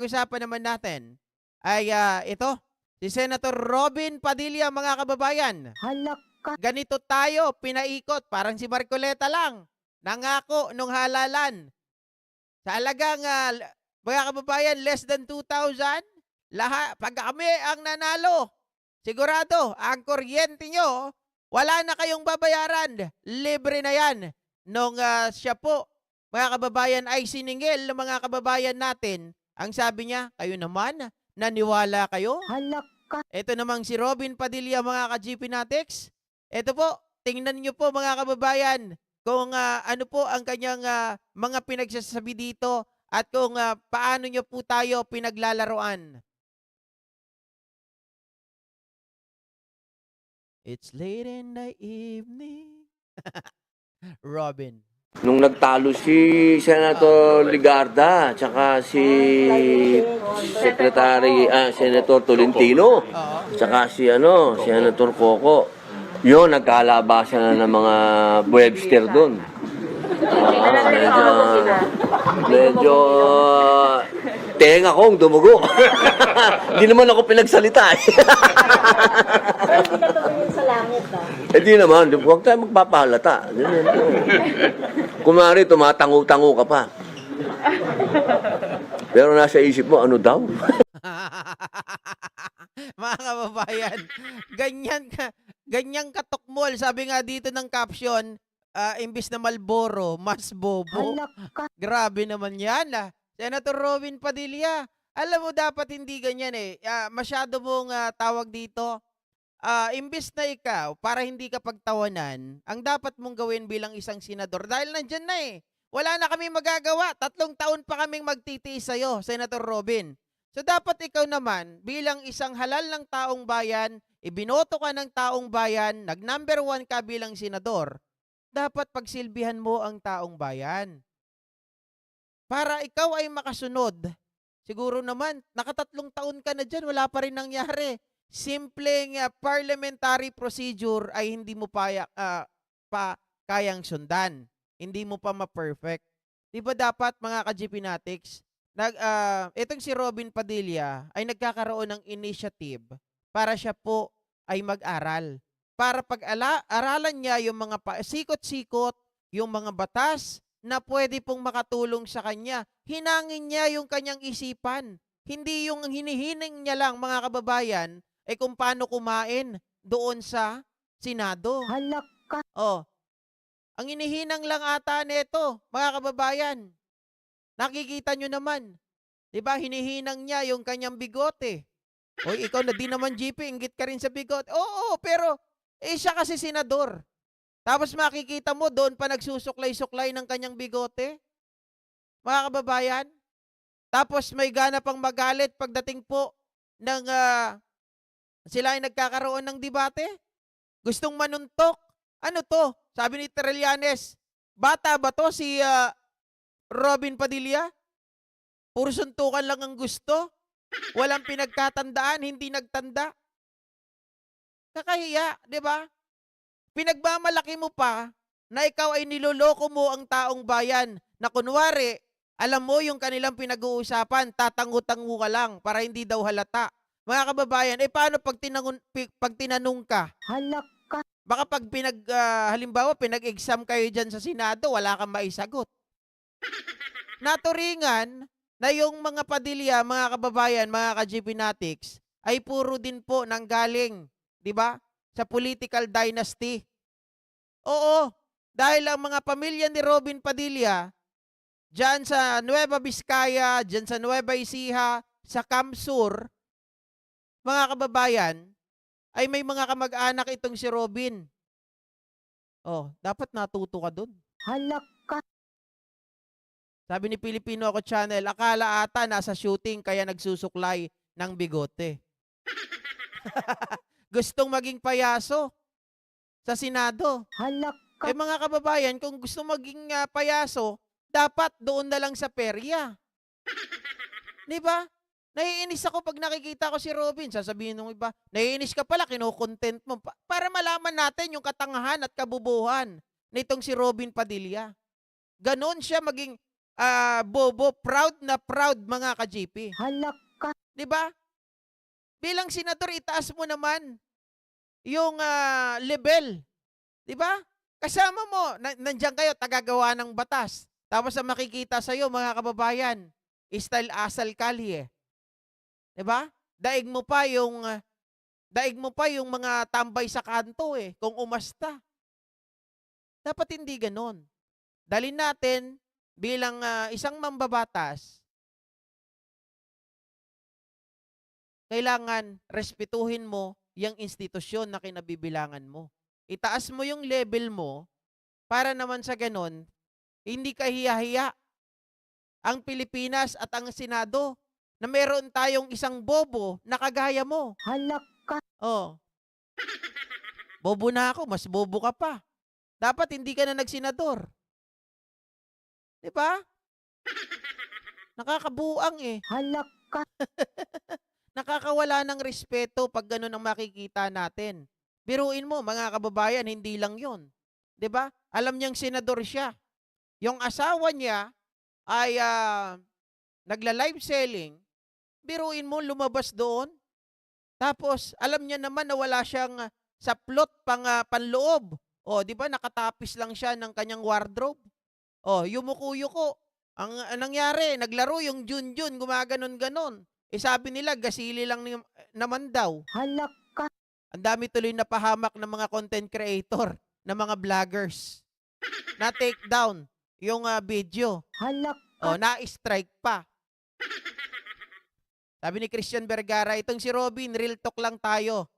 Usapan naman natin ay ito, si Senator Robin Padilla, mga kababayan. Hala ka. Ganito tayo, pinaikot, parang si Marcoleta lang. Nangako nung halalan. Sa halagang, mga kababayan, less than 2,000, pag kami ang nanalo, sigurado, ang kuryente nyo, wala na kayong babayaran. Libre na yan. Nung siya po, mga kababayan, ay siningil ng mga kababayan natin, ang sabi niya, kayo naman, naniwala kayo? Hala ka. Ito namang si Robin Padilla, mga ka-GP Natics. Ito po, tingnan niyo po mga kababayan kung ano po ang kanyang mga pinagsasabi dito at kung paano niyo po tayo pinaglalaroan. It's late in the evening. Robin. Nung nagtalo si Senator Ligarda tsaka si Senator Tolentino Oo. tsaka si Senator Coco. Yun, nagkalabasan na ng mga Webster doon. Medyo tenga kong dumugo. Hindi naman ako pinagsalita. Pero hindi ka tumingin sa langit ba? Di naman, huwag tayo magpapahalata. Ganyan po. Kumari, tumatango-tango ka pa. Pero nasa isip mo, ano daw? Mga kababayan, ganyan katukmol. Sabi nga dito ng caption, imbis na Malboro, mas bobo. Hala ka. Grabe naman yan. Senator Robin Padilla, alam mo dapat hindi ganyan eh. Masyado mong tawag dito. Imbis na ikaw, para hindi ka pagtawanan, ang dapat mong gawin bilang isang senador, dahil nandyan na eh. Wala na kami magagawa. 3 taon pa kaming magtitiis sa'yo, Senator Robin. So dapat ikaw naman, bilang isang halal ng taong bayan, ibinoto ka ng taong bayan, nag-number 1 ka bilang senador, dapat pagsilbihan mo ang taong bayan. Para ikaw ay makasunod. Siguro naman, nakatatlong taon ka na dyan, wala pa rin nangyari. Simpleng parliamentary procedure ay hindi mo kayang sundan. Hindi mo pa ma-perfect. Di ba dapat, mga ka-GP Natics, itong si Robin Padilla ay nagkakaroon ng initiative para siya po ay mag-aral. Para pag-aralan niya yung mga sikot-sikot, yung mga batas na pwede pong makatulong sa kanya. Hinangin niya yung kanyang isipan. Hindi yung hinihining niya lang, mga kababayan, kung paano kumain doon sa Senado. Hala ka. Oh, ang inihinang lang ata nito, mga kababayan. Nakikita nyo naman. 'Di ba? Hinihinang niya yung kanyang bigote. Hoy, ikaw na din naman, GP, inggit ka rin sa bigote. Oo, pero siya kasi senador. Tapos makikita mo doon pa nagsusuklay-suklay ng kanyang bigote. Mga kababayan. Tapos may gana pang magalit pagdating po ng sila ay nagkakaroon ng debate. Gustong manuntok. Ano to? Sabi ni Trillanes, bata ba to si Robin Padilla? Puro suntukan lang ang gusto. Walang pinagkatandaan, hindi nagtanda. Kakahiya, di ba? Pinagmamalaki mo pa na ikaw ay niloloko mo ang taong bayan na kunwari, alam mo yung kanilang pinag-uusapan, tatango-tango ka lang para hindi daw halata. Mga kababayan, paano pag tinanong ka? Hala ka. Baka pag halimbawa, pinag-exam kayo dyan sa Senado, wala kang maisagot. Naturingan na yung mga Padilla, mga kababayan, mga ka-GP Natics, ay puro din po nanggaling, di ba? Sa political dynasty. Oo, dahil ang mga pamilya ni Robin Padilla, dyan sa Nueva Vizcaya, dyan sa Nueva Ecija, sa Camsur, mga kababayan, ay may mga kamag-anak itong si Robin. Oh, dapat natuto ka dun. Hala ka. Sabi ni Filipino Ako Channel, akala ata nasa shooting kaya nagsusuklay ng bigote. Gustong maging payaso sa Senado. Hala ka. Mga kababayan, kung gusto maging payaso, dapat doon na lang sa perya. Di ba? Naiinis ako pag nakikita ko si Robin. Sasabihin ng iba, naiinis ka pala, kino-content mo. Para malaman natin yung katangahan at kabubuhan nitong si Robin Padilla. Ganon siya maging bobo, proud na proud mga ka-GP. Halak ka. 'Di ba? Bilang senador, itaas mo naman yung level. 'Di ba? Kasama mo, nandiyan kayo, tagagawa ng batas. Tapos ang makikita sa'yo, mga kababayan, style asal kali eh. 'Di ba? Daig mo pa yung mga tambay sa kanto eh, kung umasta. Dapat hindi ganon. Dalhin natin bilang isang mambabatas, kailangan respetuhin mo yung institusyon na kinabibilangan mo. Itaas mo yung level mo para naman sa ganon, hindi ka hiya-hiya ang Pilipinas at ang Senado na meron tayong isang bobo na kagaya mo. Halak ka. Oh, bobo na ako, mas bobo ka pa. Dapat hindi ka na nagsenador. 'Di ba? Nakakabuang eh. Halak ka. Nakakawala ng respeto pag gano'n ang makikita natin. Biruin mo, mga kababayan, hindi lang 'yon. 'Di ba? Alam niyang senador siya. Yung asawa niya ay nagla-live selling. Biruin mo, lumabas doon. Tapos, alam niya naman na wala siyang saplot panloob. O, di ba, nakatapis lang siya ng kanyang wardrobe. O, yumuko-yuko. Ang nangyari, naglaro yung Junjun, gumaganon-ganon. Sabi nila, gasili lang naman daw. Halak ka. Ang dami tuloy na pahamak ng mga content creator, ng mga vloggers. Na-take down yung video. Halak O, ka. na-strike pa. Sabi ni Christian Vergara, itong si Robin, real talk lang tayo.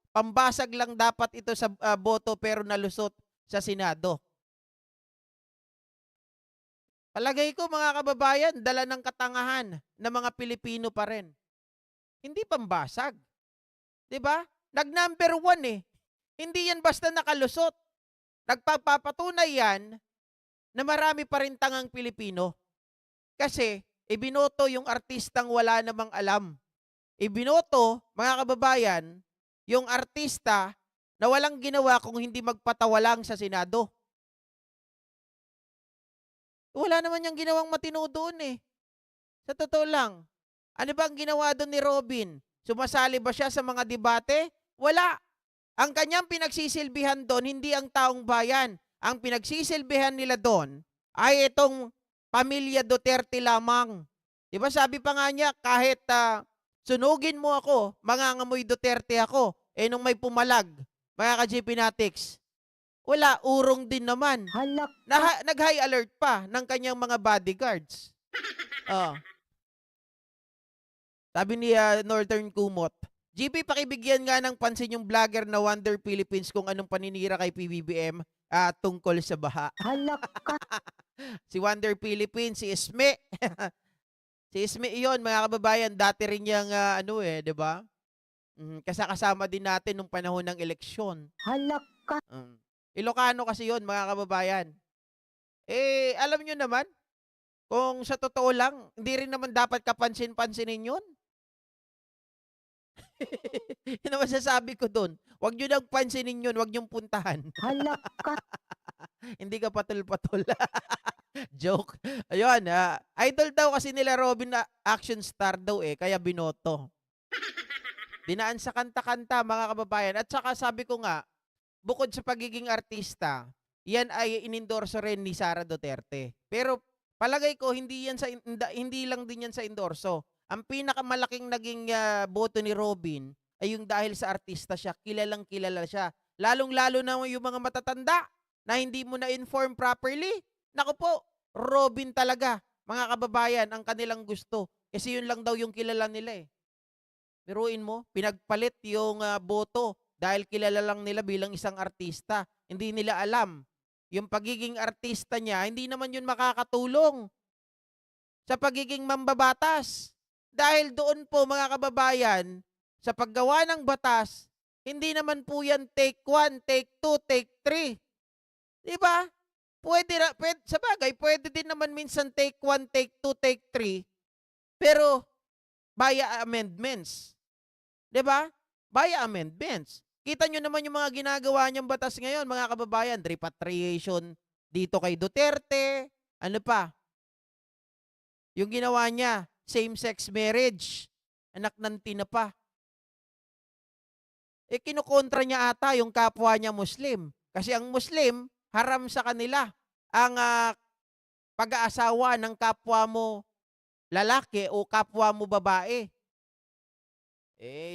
Pambasag lang dapat ito sa boto pero nalusot sa Senado. Palagay ko mga kababayan, dala ng katangahan ng mga Pilipino pa rin. Hindi pambasag. 'Di ba? Nag-number 1 eh. Hindi yan basta nakalusot. Nagpapatunay yan na marami pa rin tangang Pilipino. Kasi ibinoto yung artistang wala namang alam. Ibinoto, mga kababayan, yung artista na walang ginawa kung hindi magpatawalang sa Senado. Wala naman niyang ginawang matino doon eh. Sa totoo lang. Ano ba ang ginawa doon ni Robin? Sumasali ba siya sa mga debate? Wala. Ang kanyang pinagsisilbihan doon, hindi ang taong bayan. Ang pinagsisilbihan nila doon ay itong pamilya Duterte lamang. Diba sabi pa nga niya, kahit sunugin mo ako, mangangamoy Duterte ako. Nung may pumalag, mga ka-GP Natics, wala, urong din naman. Halak. Nag-high alert pa ng kanyang mga bodyguards. Oh. Sabi ni Northern Kumot, GP, pakibigyan nga ng pansin yung vlogger na Wonder Philippines kung anong paninira kay PBBM tungkol sa baha. Halak ka. Si Wonder Philippines, si Isme. Si Isme iyon, mga kababayan, dati rin niyang di ba? Kasama din natin nung panahon ng eleksyon. Halak ka. Ilocano kasi yon, mga kababayan. Alam nyo naman, kung sa totoo lang, hindi rin naman dapat kapansin-pansinin yun. Yun ang masasabi ko doon. Huwag nyo nang pansinin yun, huwag nyo puntahan. Halak ka. Hindi ka patol-patol. Joke. Ayun, idol daw kasi nila Robin na action star daw kaya binoto. Dinaan sa kanta-kanta, mga kababayan. At saka sabi ko nga, bukod sa pagiging artista, yan ay inendorso rin ni Sara Duterte. Pero palagay ko, hindi lang din yan sa endorso. Ang pinakamalaking naging boto ni Robin ay yung dahil sa artista siya, kilalang kilala siya. Lalong-lalo na yung mga matatanda na hindi mo na-inform properly. Naku po, Robin talaga, mga kababayan, ang kanilang gusto. Kasi yun lang daw yung kilala nila eh. Biruin mo, pinagpalit yung boto dahil kilala lang nila bilang isang artista. Hindi nila alam. Yung pagiging artista niya, hindi naman yun makakatulong sa pagiging mambabatas. Dahil doon po, mga kababayan, sa paggawa ng batas, hindi naman po yan take 1, take 2, take 3. Diba? Sa bagay, pwede din naman minsan take 1, take 2, take 3. Pero, via amendments. Diba? Via amendments. Kita nyo naman yung mga ginagawa niyang batas ngayon, mga kababayan. Repatriation dito kay Duterte, Ano pa? Yung ginawa niya, same-sex marriage. Anak ng tina pa. Kinukontra niya ata yung kapwa niya Muslim. Kasi ang Muslim, haram sa kanila ang pag-aasawa ng kapwa mo lalaki o kapwa mo babae.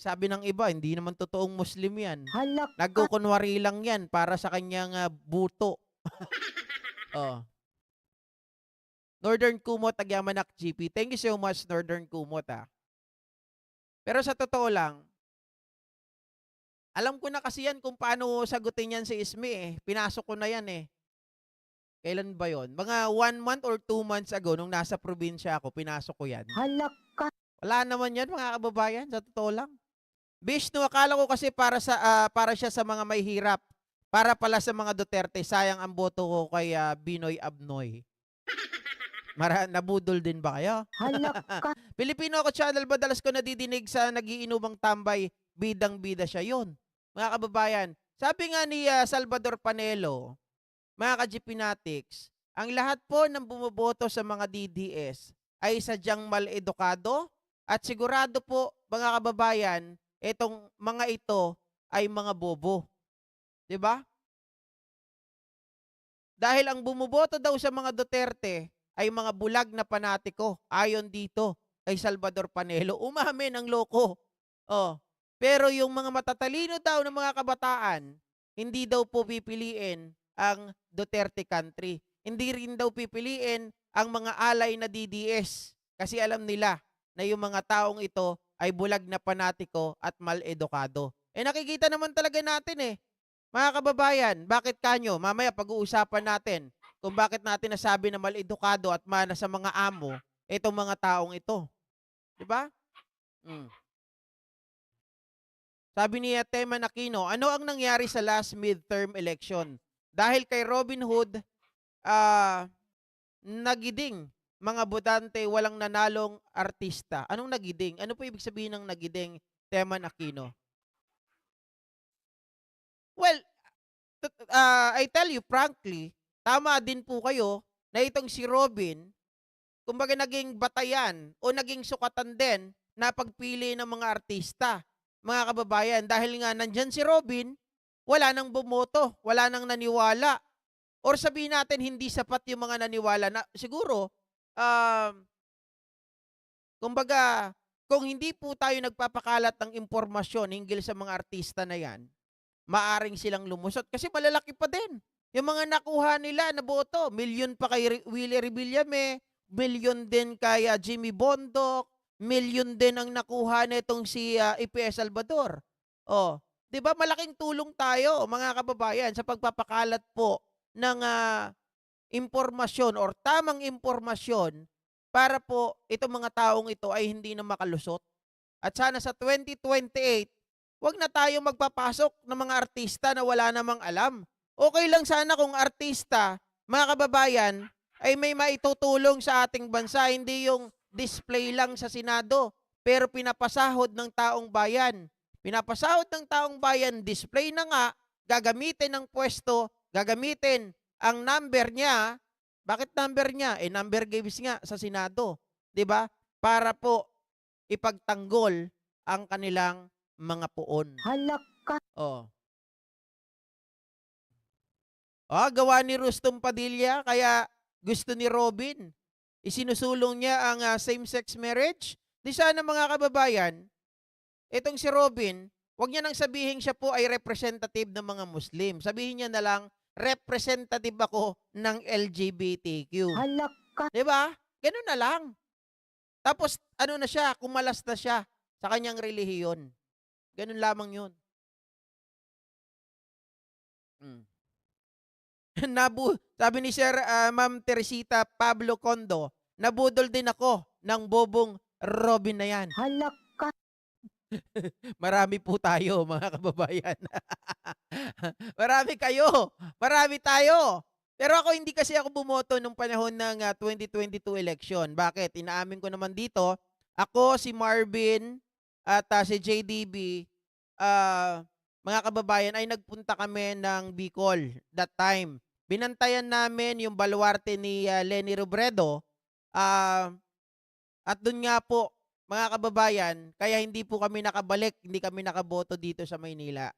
Sabi ng iba, hindi naman totoong Muslim yan. Halak. Nagkukunwari lang yan para sa kanyang buto. Oh. Northern Kumot, Tagyamanak GP. Thank you so much, Northern Kumot. Pero sa totoo lang, alam ko na kasi yan kung paano sagutin yan si Ismi. Pinasok ko na yan eh. Kailan ba yon? Mga 1 month or 2 months ago, nung nasa probinsya ako, pinasok ko yan. Halak. Wala naman yan, mga kababayan, sa totoo lang. Bishnu, akala ko kasi para siya sa mga may hirap. Para pala sa mga Duterte, sayang ang boto ko kay Binoy Abnoy. Nabudol din ba kayo? Halak. Pilipino ako channel, madalas ko nadidinig sa nagiinumang tambay, bidang-bida siya. Yun, mga kababayan. Sabi nga ni Salvador Panelo, mga ka-Gpnatics, ang lahat po ng bumoboto sa mga DDS ay sadyang mal-edukado at sigurado po, mga kababayan, itong mga ito ay mga bobo. 'Di ba? Dahil ang bumoboto daw sa mga Duterte ay mga bulag na panatiko ayon dito kay Salvador Panelo. Umamin ang loko. Oh. Pero yung mga matatalino daw ng mga kabataan, hindi daw po pipiliin ang Duterte country. Hindi rin daw pipiliin ang mga alay na DDS kasi alam nila na yung mga taong ito ay bulag na panatiko at mal-edukado. Nakikita naman talaga natin mga kababayan, bakit kanyo? Mamaya pag-uusapan natin kung bakit natin nasabi na mal-edukado at mana sa mga amo itong mga taong ito. Diba? Sabi ni Teman Aquino, ano ang nangyari sa last midterm election? Dahil kay Robin Hood, nagiding mga botante, walang nanalong artista. Anong nagiding? Ano po ibig sabihin ng nagiding, Teman Aquino? Well, I tell you frankly, tama din po kayo na itong si Robin, kumbaga naging batayan o naging sukatan din na pagpili ng mga artista, mga kababayan. Dahil nga nandyan si Robin, wala nang bumoto, wala nang naniwala. Or sabihin natin hindi sapat yung mga naniwala na siguro, kumbaga, kung hindi po tayo nagpapakalat ng impormasyon hinggil sa mga artista na yan, maaring silang lumusot kasi malalaki pa din. Yung mga nakuha nila na boto, milyon pa kay Willie Revillame, milyon din kay Jimmy Bondoc, milyon din ang nakuha nitong si EPS Salvador. 'Di ba malaking tulong tayo, mga kababayan, sa pagpapakalat po ng impormasyon or tamang impormasyon para po itong mga taong ito ay hindi na makalusot. At sana sa 2028, wag na tayo magpapasok ng mga artista na wala namang alam. Okay lang sana kung artista, mga kababayan, ay may maitutulong sa ating bansa, hindi yung display lang sa Senado, pero pinapasahod ng taong bayan. Pinapasahod ng taong bayan, display na nga, gagamitin ng pwesto, gagamitin ang number niya. Bakit number niya? Number games nga sa Senado, 'di ba? Para po ipagtanggol ang kanilang mga puon. Halak. Gawa ni Rustom Padilla, kaya gusto ni Robin. Isinusulong niya ang same-sex marriage. Di sana, mga kababayan, itong si Robin, wag niya nang sabihin siya po ay representative ng mga Muslim. Sabihin niya na lang, representative ako ng LGBTQ. Halak. Di ba? Ganun na lang. Tapos, ano na siya, kumalas na siya sa kanyang relihiyon. Ganun lamang yun. Sabi ni Sir Ma'am Teresita Pablo Condo, nabudol din ako ng bobong Robin na yan. Halak. Marami po tayo, mga kababayan. Marami kayo. Marami tayo. Pero ako, hindi kasi ako bumoto nung panahon ng 2022 election. Bakit? Inaamin ko naman dito, ako, si Marvin, at si JDB, mga kababayan, ay nagpunta kami ng Bicol that time. binantayan namin yung baluarte ni Leni Robredo. At doon nga po, mga kababayan, kaya hindi po kami nakabalik, hindi kami nakaboto dito sa Maynila.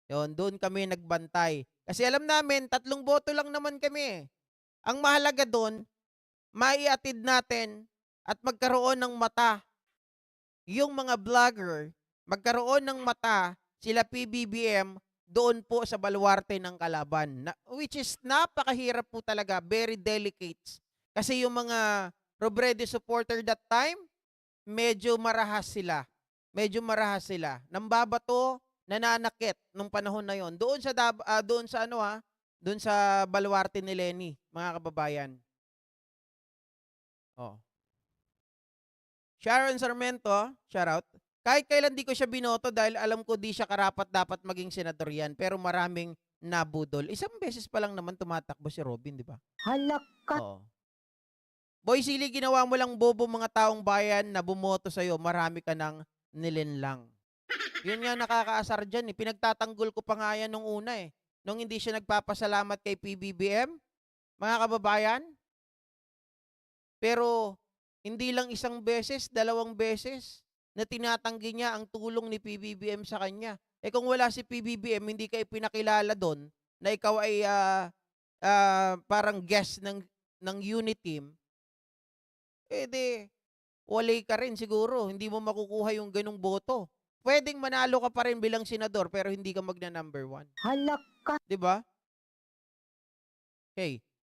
Yun, doon kami nagbantay. Kasi alam namin, 3 boto lang naman kami. Ang mahalaga doon, maiatid natin at magkaroon ng mata yung mga vlogger, magkaroon ng mata sila PBBM doon po sa baluarte ng kalaban. Which is napakahirap po talaga, very delicate. Kasi yung mga Robredo supporter that time, medyo marahas sila. Medyo marahas sila. Nambabato, nananakit nung panahon na yon. Doon sa baluarte ni Leni, mga kababayan. Oh. Sharon Sarmiento, shout out. Kahit kailan di ko siya binoto dahil alam ko di siya karapat-dapat maging senador yan, pero maraming nabudol. Isang beses pa lang naman tumatakbo si Robin, di ba? Halakat. Oo. Boy Silly, ginawa mo lang bobo mga taong bayan na bumoto sa'yo, marami ka nang nilinlang. Yun nga nakakaasar dyan eh. Pinagtatanggol ko pa nga yan nung una eh. Nung hindi siya nagpapasalamat kay PBBM, mga kababayan. Pero hindi lang isang beses, 2 beses na tinatanggi niya ang tulong ni PBBM sa kanya. Eh kung wala si PBBM, hindi ka ipinakilala doon na ikaw ay parang guest ng unit team, eh di, walay ka rin siguro. Hindi mo makukuha yung ganung boto. Pwedeng manalo ka pa rin bilang senador pero hindi ka magna number 1. Halakat. Di ba? Okay.